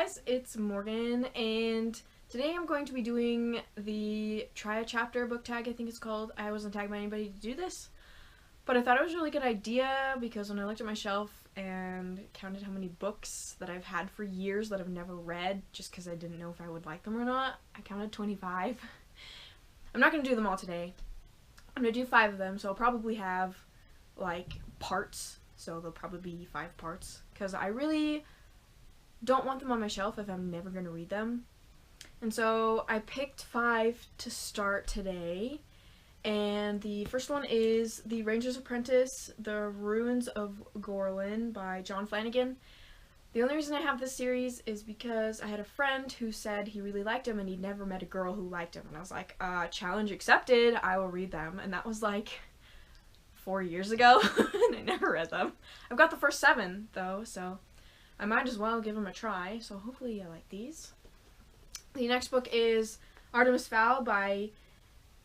guys, it's Morgan, and today I'm going to be doing the Try a Chapter book tag, I think it's called. I wasn't tagged by anybody to do this, but I thought it was a really good idea because when I looked at my shelf and counted how many books that I've had for years that I've never read just because I didn't know if I would like them or not, I counted 25. I'm not going to do them all today. I'm going to do 5 of them, so I'll probably have, like, parts, so there'll probably be 5 parts, because I really don't want them on my shelf if I'm never going to read them. And so I picked 5 to start today, and the first one is The Ranger's Apprentice, The Ruins of Gorlin by John Flanagan. The only reason I have this series is because I had a friend who said he really liked him and he'd never met a girl who liked him, and I was like, challenge accepted, I will read them. And that was like 4 years ago and I never read them. I've got the first 7 though, so I might as well give them a try, so hopefully you like these. The next book is Artemis Fowl by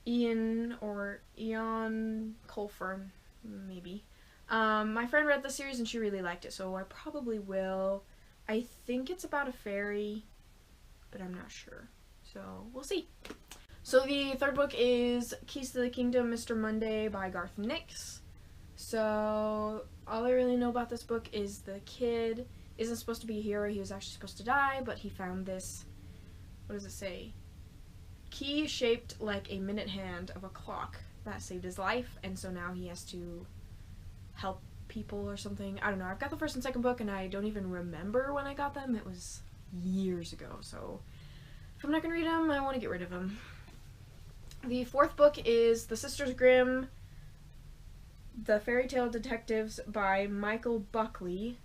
Ian Colfer, maybe. My friend read the series and she really liked it, so I probably will. I think it's about a fairy, but I'm not sure, so we'll see. So the third book is Keys to the Kingdom, Mr. Monday by Garth Nix. So all I really know about this book is the kid isn't supposed to be a hero. He was actually supposed to die, but he found this, what does it say? Key shaped like a minute hand of a clock that saved his life, and so now he has to help people or something. I don't know. I've got the first and second book and I don't even remember when I got them. It was years ago, so if I'm not gonna read them, I want to get rid of them. The fourth book is The Sisters Grimm, The Fairy Tale Detectives by Michael Buckley.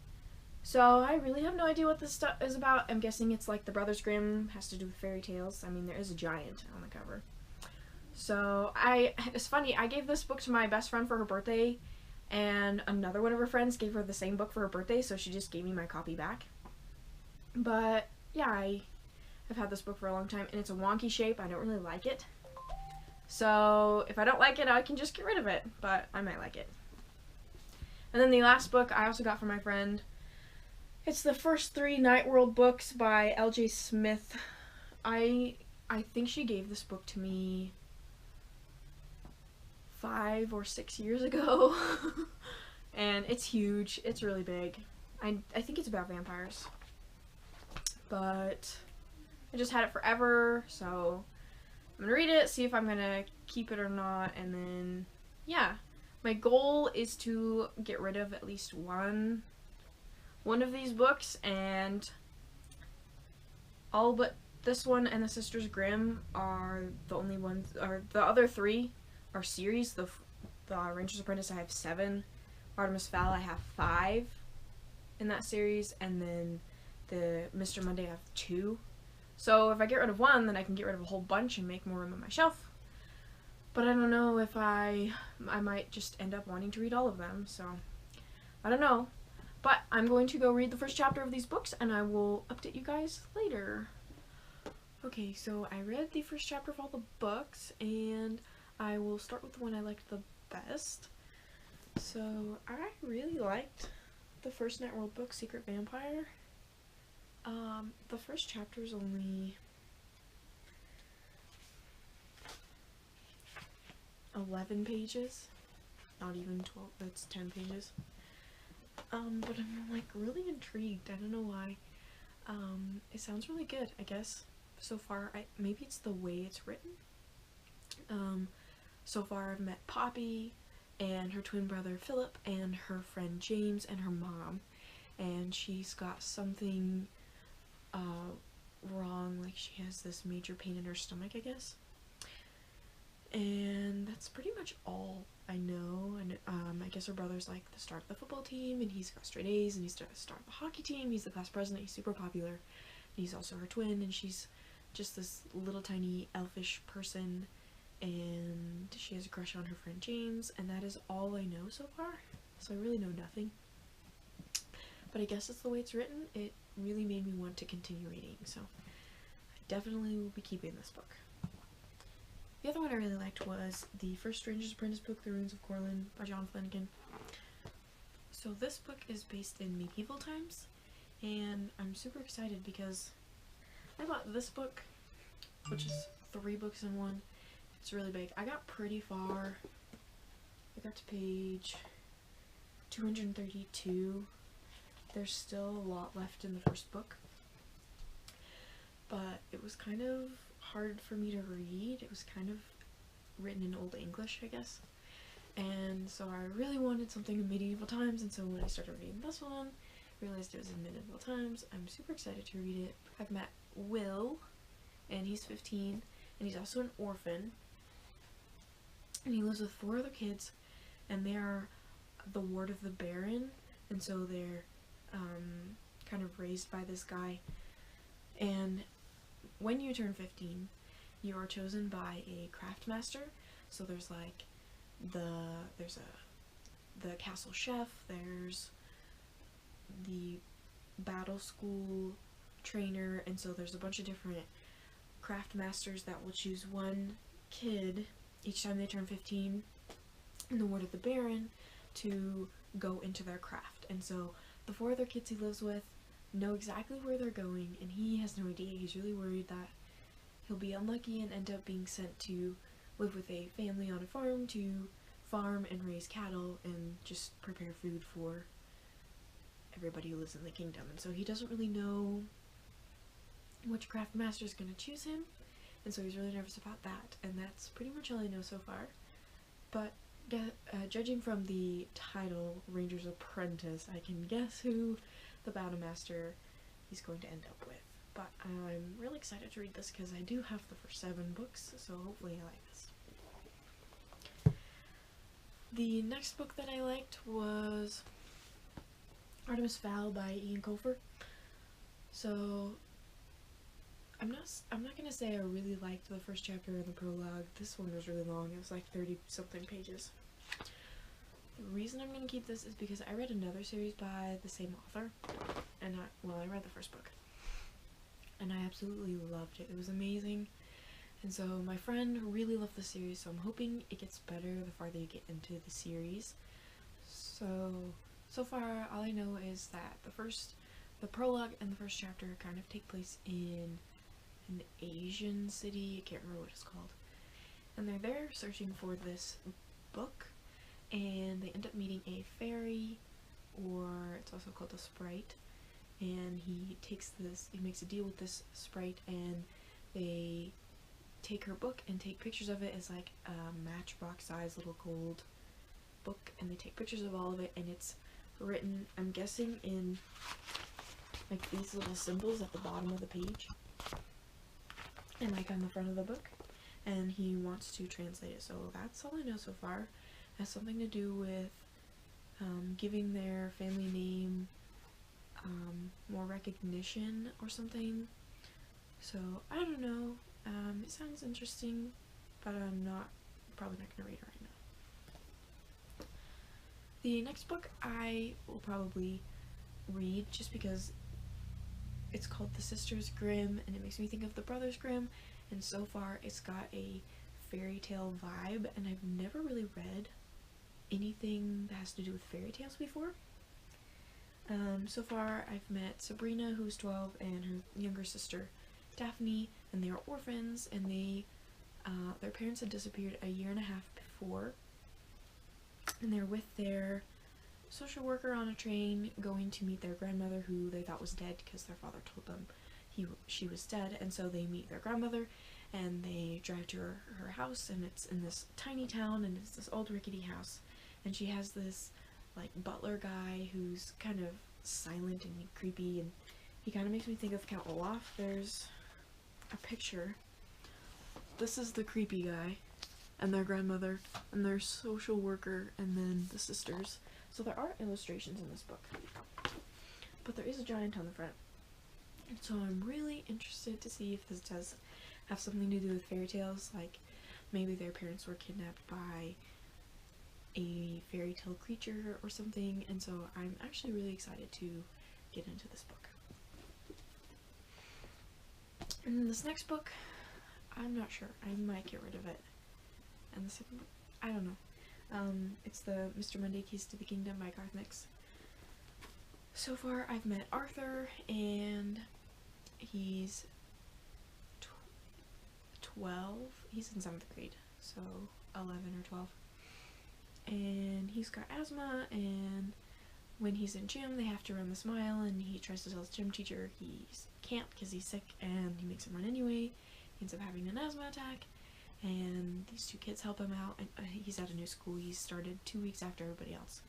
So I really have no idea what this stuff is about. I'm guessing it's like the Brothers Grimm, has to do with fairy tales. I mean, there is a giant on the cover. So it's funny, I gave this book to my best friend for her birthday, and another one of her friends gave her the same book for her birthday, so she just gave me my copy back. But yeah, I've had this book for a long time, and it's a wonky shape. I don't really like it. So if I don't like it, I can just get rid of it, but I might like it. And then the last book I also got from my friend. It's the first 3 Night World books by L.J. Smith. I think she gave this book to me 5 or 6 years ago. And it's huge. It's really big. I think it's about vampires. But I just had it forever, so I'm gonna read it, see if I'm gonna keep it or not, and then yeah. My goal is to get rid of at least one of these books, and all but this one and The Sisters Grimm are the only ones, or the other 3 are series. The Ranger's Apprentice I have 7, Artemis Fowl I have 5 in that series, and then the Mr. Monday I have 2. So if I get rid of one, then I can get rid of a whole bunch and make more room on my shelf. But I don't know if I might just end up wanting to read all of them, so I don't know. But I'm going to go read the first chapter of these books, and I will update you guys later. Okay, so I read the first chapter of all the books, and I will start with the one I liked the best. So I really liked the first Night World book, Secret Vampire. The first chapter is only 11 pages, not even 12, it's 10 pages. But I'm like really intrigued. I don't know why. It sounds really good, I guess. So far, maybe it's the way it's written. So far I've met Poppy and her twin brother Philip and her friend James and her mom, and she's got something wrong, like she has this major pain in her stomach, I guess. And that's pretty much all I know. And I guess her brother's like the star of the football team, and he's got straight A's, and he's the star of the hockey team, he's the class president, he's super popular, and he's also her twin, and she's just this little tiny elfish person, and she has a crush on her friend James, and that is all I know so far. So I really know nothing. But I guess it's the way it's written. It really made me want to continue reading, so I definitely will be keeping this book. The other one I really liked was the first Ranger's Apprentice book, The Ruins of Gorlin by John Flanagan. So this book is based in medieval times, and I'm super excited because I bought this book, which is 3 books in one. It's really big. I got pretty far. I got to page 232. There's still a lot left in the first book, but it was kind of hard for me to read. It was kind of written in Old English, I guess, and so I really wanted something in medieval times, and so when I started reading this one, I realized it was in medieval times. I'm super excited to read it. I've met Will, and he's 15, and he's also an orphan, and he lives with 4 other kids, and they are the ward of the Baron, and so they're kind of raised by this guy. And when you turn 15, you are chosen by a craft master. So there's like the castle chef, there's the battle school trainer, and so there's a bunch of different craft masters that will choose one kid each time they turn 15 in the ward of the Baron to go into their craft. And so the 4 other kids he lives with know exactly where they're going, and he has no idea. He's really worried that he'll be unlucky and end up being sent to live with a family on a farm to farm and raise cattle and just prepare food for everybody who lives in the kingdom. And so he doesn't really know which craft master is going to choose him, and so he's really nervous about that, and that's pretty much all I know so far. But judging from the title, Ranger's Apprentice, I can guess who the battle master he's going to end up with. But I'm really excited to read this because I do have the first 7 books, so hopefully I like this. The next book that I liked was Artemis Fowl by Ian Colfer. So I'm not gonna say I really liked the first chapter and the prologue. This one was really long. It was like 30-something pages. The reason I'm gonna keep this is because I read another series by the same author, and I read the first book, and I absolutely loved it. It was amazing, and so my friend really loved the series, so I'm hoping it gets better the farther you get into the series. So far, all I know is that the prologue and the first chapter kind of take place in an Asian city. I can't remember what it's called, and they're there searching for this book, and they end up meeting a fairy, or it's also called a sprite, and he makes a deal with this sprite, and they take her book and take pictures of it as like a matchbox size little gold book, and they take pictures of all of it, and it's written, I'm guessing, in like these little symbols at the bottom of the page and like on the front of the book, and he wants to translate it. So that's all I know so far. It has something to do with giving their family name more recognition or something. So I don't know. It sounds interesting, but I'm probably not gonna read it right now. The next book I will probably read just because it's called The Sisters Grimm, and it makes me think of the Brothers Grimm, and so far it's got a fairy tale vibe, and I've never really read anything that has to do with fairy tales before. So far I've met Sabrina, who's 12, and her younger sister Daphne, and they are orphans, and their parents had disappeared a year and a half before, and they're with their social worker on a train going to meet their grandmother, who they thought was dead because their father told them she was dead. And so they meet their grandmother, and they drive to her house, and it's in this tiny town, and it's this old rickety house, and she has this like butler guy who's kind of silent and creepy, and he kind of makes me think of Count Olaf. There's a picture. This is the creepy guy, and their grandmother, and their social worker, and then the sisters. So there are illustrations in this book, but there is a giant on the front. And so I'm really interested to see if this does have something to do with fairy tales, like maybe their parents were kidnapped by a fairy tale creature or something, and so I'm actually really excited to get into this book. And this next book, I'm not sure. I might get rid of it. And the second book, I don't know. It's the Mr. Monday Keys to the Kingdom by Garth Nix. So far I've met Arthur, and he's 12. He's in 7th grade, so 11 or 12. And he's got asthma, and when he's in gym they have to run the smile, and he tries to tell his gym teacher he can't because he's sick, and he makes him run anyway. He ends up having an asthma attack, and these two kids help him out. And he's at a new school. He started 2 weeks after everybody else,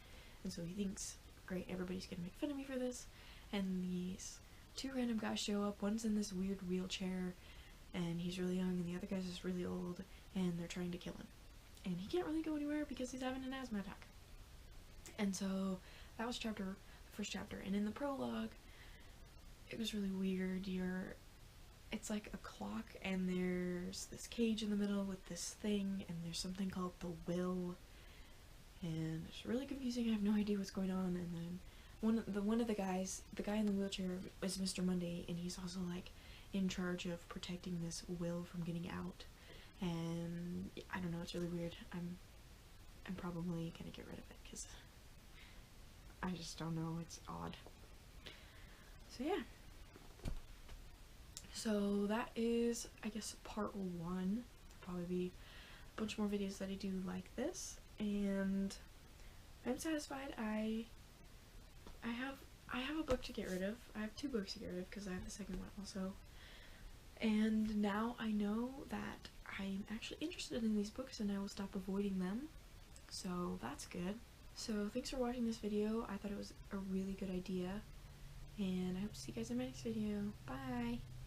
and so he thinks, great, everybody's gonna make fun of me for this. And these 2 random guys show up. One's in this weird wheelchair, and he's really young, and the other guy's just really old, and they're trying to kill him. And he can't really go anywhere because he's having an asthma attack. And so that was the first chapter. And in the prologue, it was really weird. It's like a clock, and there's this cage in the middle with this thing, and there's something called the will, and it's really confusing. I have no idea what's going on. And then one of the guys, the guy in the wheelchair, is Mr. Monday, and he's also like in charge of protecting this will from getting out. And I don't know, it's really weird. I'm probably gonna get rid of it because I just don't know, it's odd. So yeah. So that is, I guess, part 1. There'll probably be a bunch more videos that I do like this, and I'm satisfied. I have a book to get rid of. I have 2 books to get rid of because I have the second one also. And now I know that I'm actually interested in these books, and I will stop avoiding them. So that's good. So thanks for watching this video. I thought it was a really good idea, and I hope to see you guys in my next video. Bye!